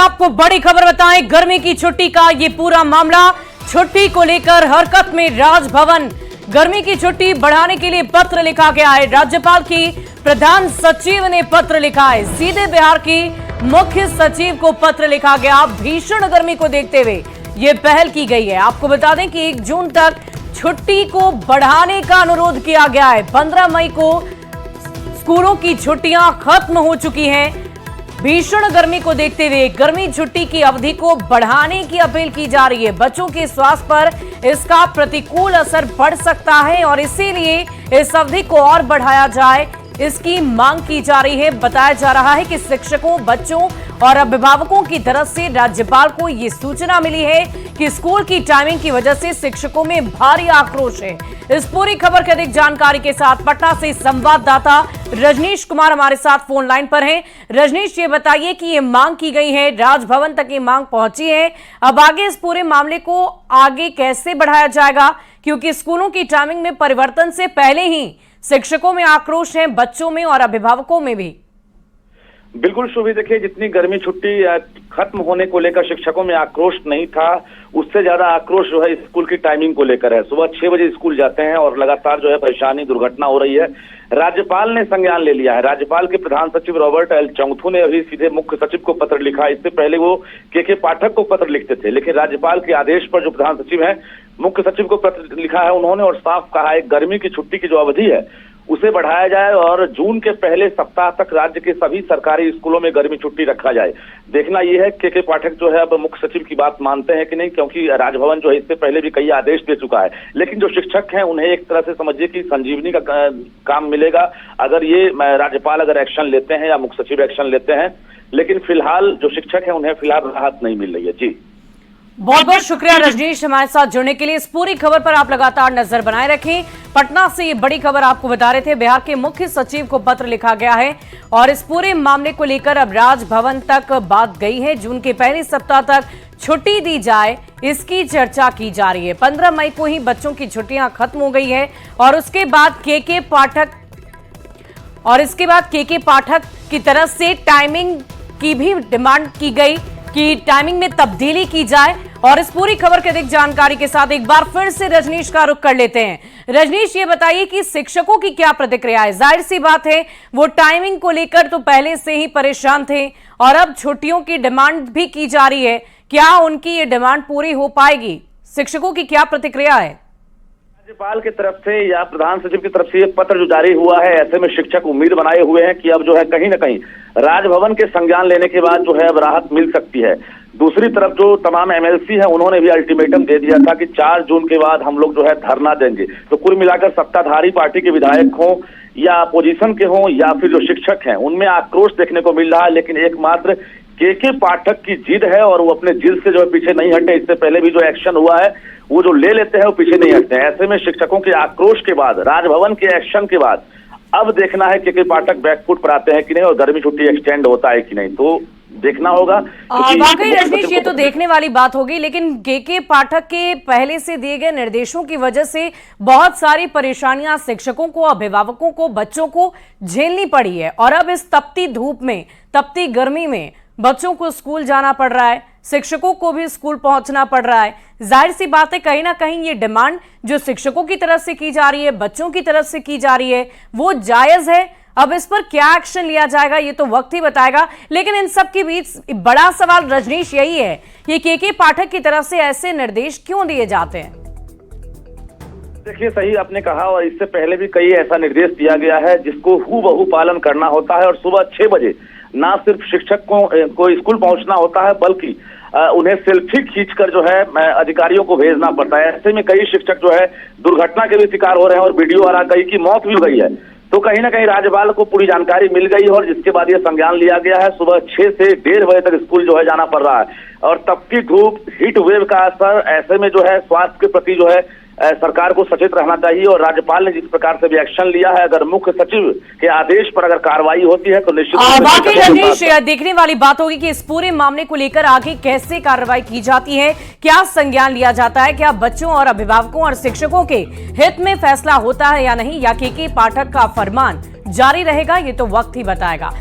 आपको बड़ी खबर बताएं, गर्मी की छुट्टी का ये पूरा मामला। छुट्टी को लेकर हरकत में राजभवन। गर्मी की छुट्टी बढ़ाने के लिए पत्र लिखा गया है। राज्यपाल की प्रधान सचिव ने पत्र लिखा है। सीधे बिहार की मुख्य सचिव को पत्र लिखा गया। भीषण गर्मी को देखते हुए ये पहल की गई है। आपको बता दें कि 1 जून तक छुट्टी को बढ़ाने का अनुरोध किया गया है। 15 मई को स्कूलों की छुट्टियां खत्म हो चुकी हैं। भीषण गर्मी को देखते हुए गर्मी छुट्टी की अवधि को बढ़ाने की अपील की जा रही है। बच्चों के स्वास्थ्य पर इसका प्रतिकूल असर पड़ सकता है और इसीलिए इस अवधि को और बढ़ाया जाए, इसकी मांग की जा रही है। बताया जा रहा है कि शिक्षकों, बच्चों और अभिभावकों की तरफ से राज्यपाल को यह सूचना मिली है कि स्कूल की टाइमिंग की वजह से शिक्षकों में भारी आक्रोश है। इस पूरी खबर की अधिक जानकारी के साथ पटना से संवाददाता रजनीश कुमार हमारे साथ फोन लाइन पर हैं। रजनीश, ये बताइए कि ये मांग की गई है, राजभवन तक ये मांग पहुंची है। अब आगे इस पूरे मामले को आगे कैसे बढ़ाया जाएगा, क्योंकि स्कूलों की टाइमिंग में परिवर्तन से पहले ही शिक्षकों में आक्रोश है, बच्चों में और अभिभावकों में भी। बिल्कुल शुभी, देखिए जितनी गर्मी छुट्टी खत्म होने को लेकर शिक्षकों में आक्रोश नहीं था, उससे ज्यादा आक्रोश जो है स्कूल की टाइमिंग को लेकर है। सुबह 6 बजे स्कूल जाते हैं और लगातार जो है परेशानी, दुर्घटना हो रही है। राज्यपाल ने संज्ञान ले लिया है। राज्यपाल के प्रधान सचिव रॉबर्ट एल चौंगथू ने अभी सीधे मुख्य सचिव को पत्र लिखा। इससे पहले वो के पाठक को पत्र लिखते थे, लेकिन राज्यपाल के आदेश पर जो प्रधान सचिव है, मुख्य सचिव को पत्र लिखा है उन्होंने और साफ कहा है गर्मी की छुट्टी की जो अवधि है उसे बढ़ाया जाए और जून के पहले सप्ताह तक राज्य के सभी सरकारी स्कूलों में गर्मी छुट्टी रखा जाए। देखना यह है के पाठक जो है अब मुख्य सचिव की बात मानते हैं कि नहीं, क्योंकि राजभवन जो है इससे पहले भी कई आदेश दे चुका है। लेकिन जो शिक्षक हैं उन्हें एक तरह से समझिए कि संजीवनी का काम मिलेगा अगर ये राज्यपाल अगर एक्शन लेते हैं या मुख्य सचिव एक्शन लेते हैं। लेकिन फिलहाल जो शिक्षक हैं उन्हें फिलहाल राहत नहीं मिल रही है। जी, बहुत बहुत शुक्रिया रजनीश हमारे साथ जुड़ने के लिए। इस पूरी खबर पर आप लगातार नजर बनाए रखें। पटना से ये बड़ी खबर आपको बता रहे थे। बिहार के मुख्य सचिव को पत्र लिखा गया है और इस पूरे मामले को लेकर अब राजभवन तक बात गई है। जून के पहले सप्ताह तक छुट्टी दी जाए, इसकी चर्चा की जा रही है। 15 मई को ही बच्चों की छुट्टियां खत्म हो गई है और उसके बाद के पाठक की तरफ से टाइमिंग की भी डिमांड की गई कि टाइमिंग में तब्दीली की जाए। और इस पूरी खबर की अधिक जानकारी के साथ एक बार फिर से रजनीश का रुख कर लेते हैं। रजनीश, ये बताइए कि शिक्षकों की क्या प्रतिक्रिया है। जाहिर सी बात है वो टाइमिंग को लेकर तो पहले से ही परेशान थे और अब छुट्टियों की डिमांड भी की जा रही है। क्या उनकी ये डिमांड पूरी हो पाएगी? शिक्षकों की क्या प्रतिक्रिया है? राज्यपाल की तरफ से या प्रधान सचिव की तरफ से ये पत्र जो जारी हुआ है, ऐसे में शिक्षक उम्मीद बनाए हुए हैं कि अब जो है कहीं ना कहीं राजभवन के संज्ञान लेने के बाद जो है अब राहत मिल सकती है। दूसरी तरफ जो तमाम एमएलसी हैं उन्होंने भी अल्टीमेटम दे दिया था कि 4 जून के बाद हम लोग जो है धरना देंगे। तो कुल मिलाकर सत्ताधारी पार्टी के विधायक हों या अपोजिशन के हों या फिर जो शिक्षक हैं, उनमें आक्रोश देखने को मिल रहा है। लेकिन एकमात्र के पाठक की जिद है और वो अपने जिद से जो है पीछे नहीं हटे। इससे पहले भी जो एक्शन हुआ है वो जो ले लेते हैं वो पीछे नहीं हटते हैं। ऐसे में शिक्षकों के आक्रोश के बाद, राजभवन के एक्शन के बाद अब देखना है के पाठक बैकफुट पर आते हैं कि नहीं और गर्मी छुट्टी एक्सटेंड होता है कि नहीं, तो देखना होगा। वाकई रजनीश, ये तो देखने वाली बात होगी। लेकिन के पाठक के पहले से दिए गए निर्देशों की वजह से बहुत सारी परेशानियां शिक्षकों को, अभिभावकों को, बच्चों को झेलनी पड़ी है। और अब इस तपती धूप में, तपती गर्मी में बच्चों को स्कूल जाना पड़ रहा है, शिक्षकों को भी स्कूल पहुंचना पड़ रहा है। जाहिर सी बात है कहीं ना कहीं ये डिमांड जो शिक्षकों की तरफ से की जा रही है, बच्चों की तरफ से की जा रही है, वो जायज है। अब इस पर क्या एक्शन लिया जाएगा ये तो वक्त ही बताएगा। लेकिन इन सब के बीच बड़ा सवाल रजनीश यही है कि के पाठक की तरफ से ऐसे निर्देश क्यों दिए जाते हैं? देखिए, सही आपने कहा और इससे पहले भी कई ऐसा निर्देश दिया गया है जिसको हूबहू पालन करना होता है। और सुबह 6 बजे ना सिर्फ शिक्षक को स्कूल पहुंचना होता है बल्कि उन्हें सेल्फी खींचकर जो है अधिकारियों को भेजना पड़ता है। ऐसे में कई शिक्षक जो है दुर्घटना के भी शिकार हो रहे हैं और वीडियो आ रहा, कई की मौत भी हो गई है। तो कहीं ना कहीं राज्यपाल को पूरी जानकारी मिल गई और जिसके बाद ये संज्ञान लिया गया है। सुबह 6 से 1:30 बजे तक स्कूल जो है जाना पड़ रहा है और तपती धूप, हीट वेव का असर, ऐसे में जो है स्वास्थ्य के प्रति जो है सरकार को सचेत रहना चाहिए। और राज्यपाल ने जिस प्रकार से भी एक्शन लिया है, अगर मुख्य सचिव के आदेश पर अगर कार्रवाई होती है तो निश्चित देखने वाली बात होगी कि इस पूरे मामले को लेकर आगे कैसे कार्रवाई की जाती है, क्या संज्ञान लिया जाता है, क्या बच्चों और अभिभावकों और शिक्षकों के हित में फैसला होता है या नहीं, या के पाठक का फरमान जारी रहेगा, ये तो वक्त ही बताएगा।